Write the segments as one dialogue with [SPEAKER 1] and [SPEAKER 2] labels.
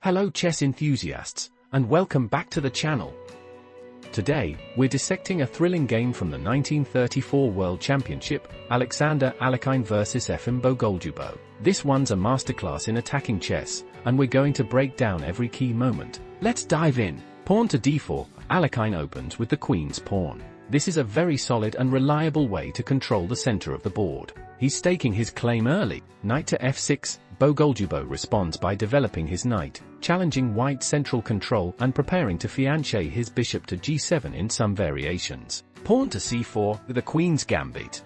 [SPEAKER 1] Hello chess enthusiasts, and welcome back to the channel. Today, we're dissecting a thrilling game from the 1934 World Championship, Alekhine vs Efim Bogoljubow. This one's a masterclass in attacking chess, and we're going to break down every key moment. Let's dive in. Pawn to d4, Alekhine opens with the queen's pawn. This is a very solid and reliable way to control the center of the board. He's staking his claim early. Knight to f6, Bogoljubow responds by developing his knight, challenging white's central control and preparing to fiancé his bishop to g7 in some variations. Pawn to c4, with the queen's gambit.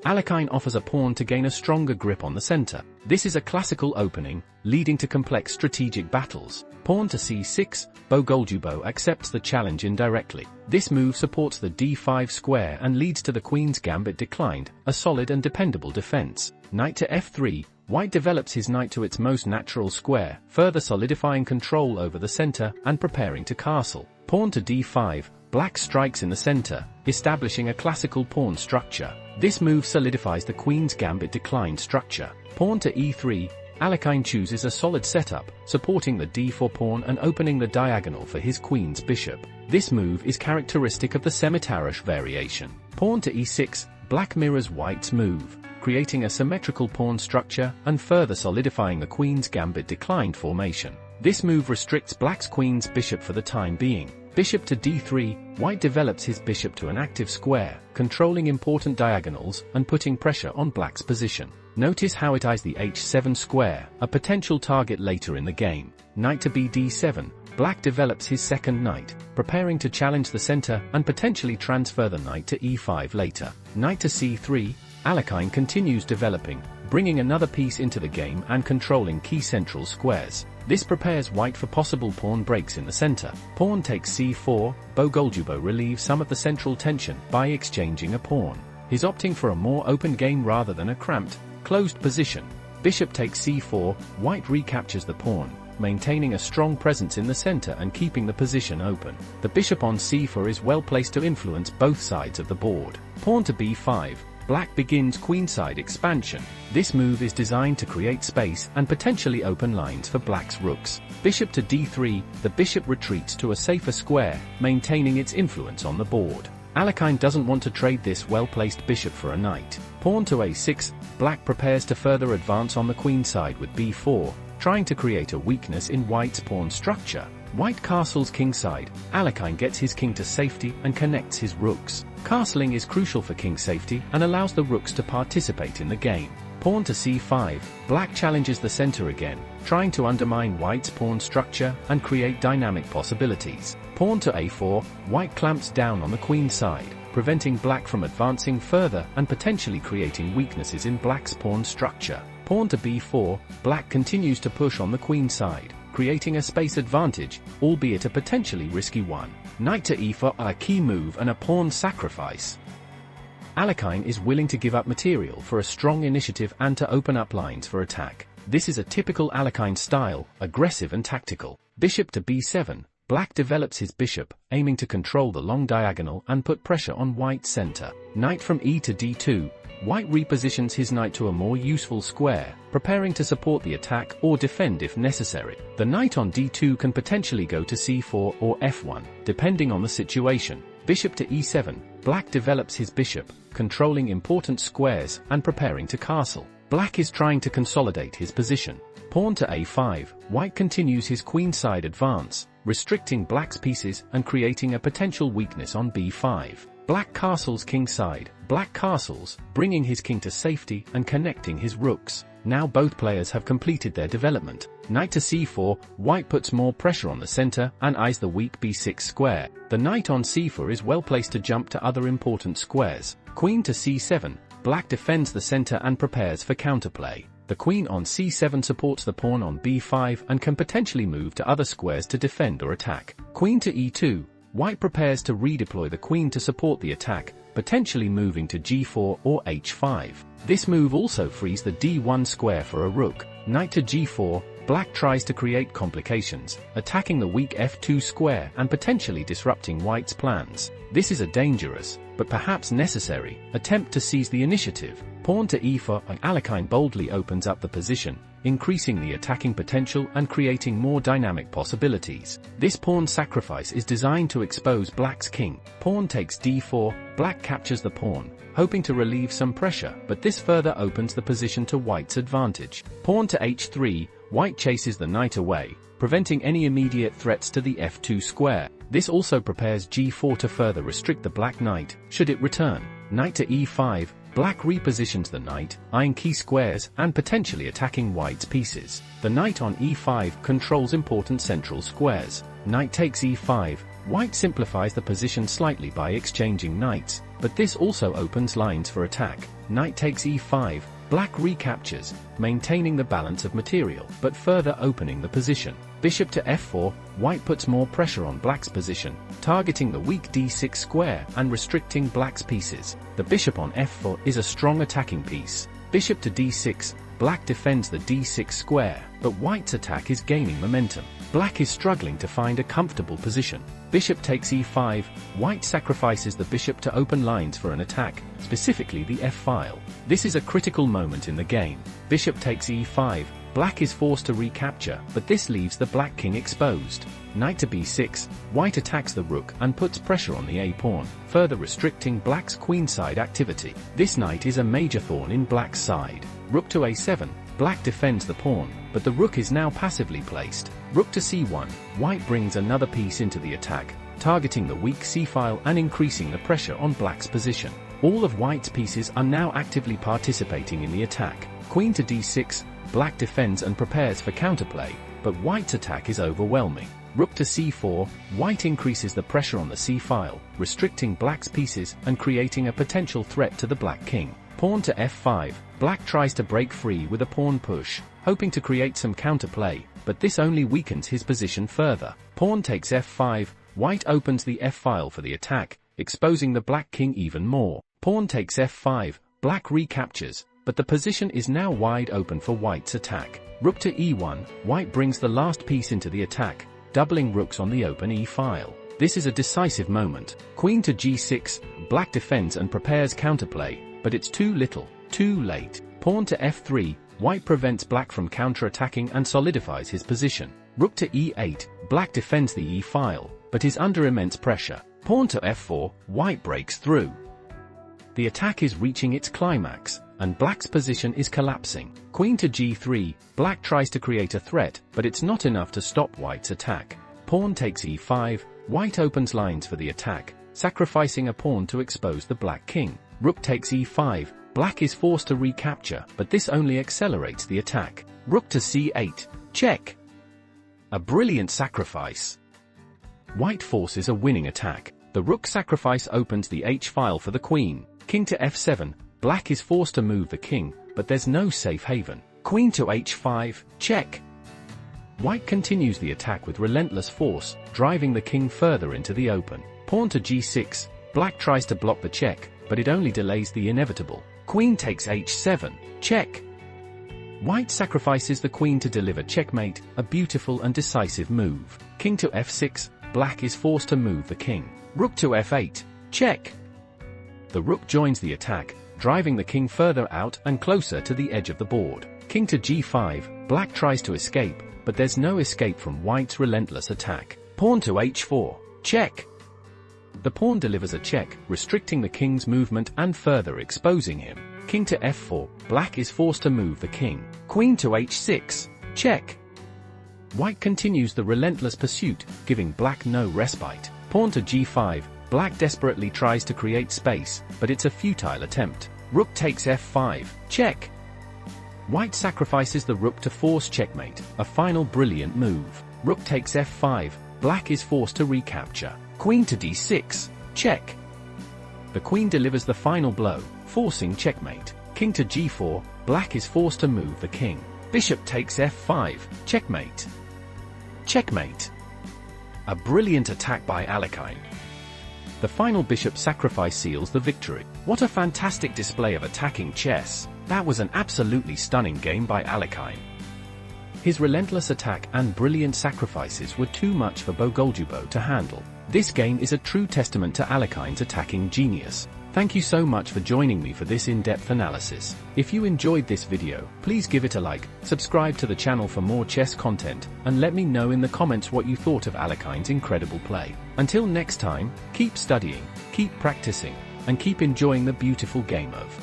[SPEAKER 1] Alekhine offers a pawn to gain a stronger grip on the center. This is a classical opening, leading to complex strategic battles. Pawn to c6, Bogoljubow accepts the challenge indirectly. This move supports the d5 square and leads to the queen's gambit declined, a solid and dependable defense. Knight to f3, white develops his knight to its most natural square, further solidifying control over the center and preparing to castle. Pawn to d5, black strikes in the center, establishing a classical pawn structure. This move solidifies the queen's gambit declined structure. Pawn to e3, Alekhine chooses a solid setup, supporting the d4 pawn and opening the diagonal for his queen's bishop. This move is characteristic of the Scimitar-ish variation. Pawn to e6, black mirrors white's move, creating a symmetrical pawn structure and further solidifying the queen's gambit declined formation. This move restricts black's queen's bishop for the time being. Bishop to d3, white develops his bishop to an active square, controlling important diagonals and putting pressure on black's position. Notice how it eyes the h7 square, a potential target later in the game. Knight to bd7, black develops his second knight, preparing to challenge the center and potentially transfer the knight to e5 later. Knight to c3, Alekhine continues developing, bringing another piece into the game and controlling key central squares. This prepares white for possible pawn breaks in the center. Pawn takes c4, Bogoljubow relieves some of the central tension by exchanging a pawn. He's opting for a more open game rather than a cramped, closed position. Bishop takes c4, white recaptures the pawn, maintaining a strong presence in the center and keeping the position open. The bishop on c4 is well placed to influence both sides of the board. Pawn to b5, black begins queenside expansion. This move is designed to create space and potentially open lines for black's rooks. Bishop to d3, the bishop retreats to a safer square, maintaining its influence on the board. Alekhine doesn't want to trade this well-placed bishop for a knight. Pawn to a6, black prepares to further advance on the queen side with b4, trying to create a weakness in white's pawn structure. White castles kingside, Alekhine gets his king to safety and connects his rooks. Castling is crucial for king safety and allows the rooks to participate in the game. Pawn to c5, black challenges the center again, trying to undermine white's pawn structure and create dynamic possibilities. Pawn to a4, white clamps down on the queen side, preventing black from advancing further and potentially creating weaknesses in black's pawn structure. Pawn to b4, black continues to push on the queen side, creating a space advantage, albeit a potentially risky one. Knight to e4, a key move and a pawn sacrifice. Alekhine is willing to give up material for a strong initiative and to open up lines for attack. This is a typical Alekhine style, aggressive and tactical. Bishop to b7, black develops his bishop, aiming to control the long diagonal and put pressure on white's center. Knight from e to d2, white repositions his knight to a more useful square, preparing to support the attack or defend if necessary. The knight on d2 can potentially go to c4 or f1, depending on the situation. Bishop to e7, black develops his bishop, controlling important squares and preparing to castle. Black is trying to consolidate his position. Pawn to a5, white continues his queenside advance, restricting black's pieces and creating a potential weakness on b5. Black castles kingside, black castles, bringing his king to safety and connecting his rooks. Now both players have completed their development. Knight to c4, white puts more pressure on the center and eyes the weak b6 square. The knight on c4 is well placed to jump to other important squares. Queen to c7, black defends the center and prepares for counterplay. The queen on c7 supports the pawn on b5 and can potentially move to other squares to defend or attack. Queen to e2, white prepares to redeploy the queen to support the attack, potentially moving to g4 or h5. This move also frees the d1 square for a rook. Knight to g4, black tries to create complications, attacking the weak f2 square and potentially disrupting white's plans. This is a dangerous, but perhaps necessary, attempt to seize the initiative. Pawn to e4, Alekhine boldly opens up the position, increasing the attacking potential and creating more dynamic possibilities. This pawn sacrifice is designed to expose black's king. Pawn takes d4, black captures the pawn, hoping to relieve some pressure, but this further opens the position to white's advantage. Pawn to h3, white chases the knight away, preventing any immediate threats to the f2 square. This also prepares g4 to further restrict the black knight, should it return. Knight to e5, black repositions the knight, eyeing key squares and potentially attacking white's pieces. The knight on e5 controls important central squares. Knight takes e5, white simplifies the position slightly by exchanging knights, but this also opens lines for attack. Knight takes e5, black recaptures, maintaining the balance of material, but further opening the position. Bishop to f4, white puts more pressure on black's position, targeting the weak d6 square and restricting black's pieces. The bishop on f4 is a strong attacking piece. Bishop to d6, black defends the d6 square, but white's attack is gaining momentum. Black is struggling to find a comfortable position. Bishop takes e5, white sacrifices the bishop to open lines for an attack, specifically the f-file. This is a critical moment in the game. Bishop takes e5, black is forced to recapture, but this leaves the black king exposed. Knight to b6, white attacks the rook and puts pressure on the a-pawn, further restricting black's queenside activity. This knight is a major thorn in black's side. Rook to a7, black defends the pawn, but the rook is now passively placed. Rook to c1, white brings another piece into the attack, targeting the weak c-file and increasing the pressure on black's position. All of white's pieces are now actively participating in the attack. Queen to d6, black defends and prepares for counterplay, but white's attack is overwhelming. Rook to c4, white increases the pressure on the c-file, restricting black's pieces and creating a potential threat to the black king. Pawn to f5, black tries to break free with a pawn push, hoping to create some counterplay, but this only weakens his position further. Pawn takes f5, white opens the f-file for the attack, exposing the black king even more. Pawn takes f5, black recaptures, but the position is now wide open for white's attack. Rook to e1, white brings the last piece into the attack, doubling rooks on the open e-file. This is a decisive moment. Queen to g6, black defends and prepares counterplay, but it's too little, too late. Pawn to f3, white prevents black from counter-attacking and solidifies his position. Rook to e8, black defends the e-file, but is under immense pressure. Pawn to f4, white breaks through. The attack is reaching its climax, and black's position is collapsing. Queen to g3, black tries to create a threat, but it's not enough to stop white's attack. Pawn takes e5, white opens lines for the attack, sacrificing a pawn to expose the black king. Rook takes e5, black is forced to recapture, but this only accelerates the attack. Rook to c8, check. A brilliant sacrifice. White forces a winning attack. The rook sacrifice opens the h-file for the queen. King to f7, black is forced to move the king, but there's no safe haven. Queen to h5, check. White continues the attack with relentless force, driving the king further into the open. Pawn to g6, black tries to block the check, but it only delays the inevitable. Queen takes h7, check. White sacrifices the queen to deliver checkmate, a beautiful and decisive move. King to f6, black is forced to move the king. Rook to f8, check. The rook joins the attack, driving the king further out and closer to the edge of the board. King to g5, black tries to escape, but there's no escape from white's relentless attack. Pawn to h4, check. The pawn delivers a check, restricting the king's movement and further exposing him. King to f4, black is forced to move the king. Queen to h6, check. White continues the relentless pursuit, giving black no respite. Pawn to g5, black desperately tries to create space, but it's a futile attempt. Rook takes f5, check. White sacrifices the rook to force checkmate, a final brilliant move. Rook takes f5, black is forced to recapture. Queen to d6, check. The queen delivers the final blow, forcing checkmate. King to g4, black is forced to move the king. Bishop takes f5, checkmate. Checkmate. A brilliant attack by Alekhine. The final bishop sacrifice seals the victory. What a fantastic display of attacking chess. That was an absolutely stunning game by Alekhine. His relentless attack and brilliant sacrifices were too much for Bogoljubow to handle. This game is a true testament to Alekhine's attacking genius. Thank you so much for joining me for this in-depth analysis. If you enjoyed this video, please give it a like, subscribe to the channel for more chess content, and let me know in the comments what you thought of Alekhine's incredible play. Until next time, keep studying, keep practicing, and keep enjoying the beautiful game of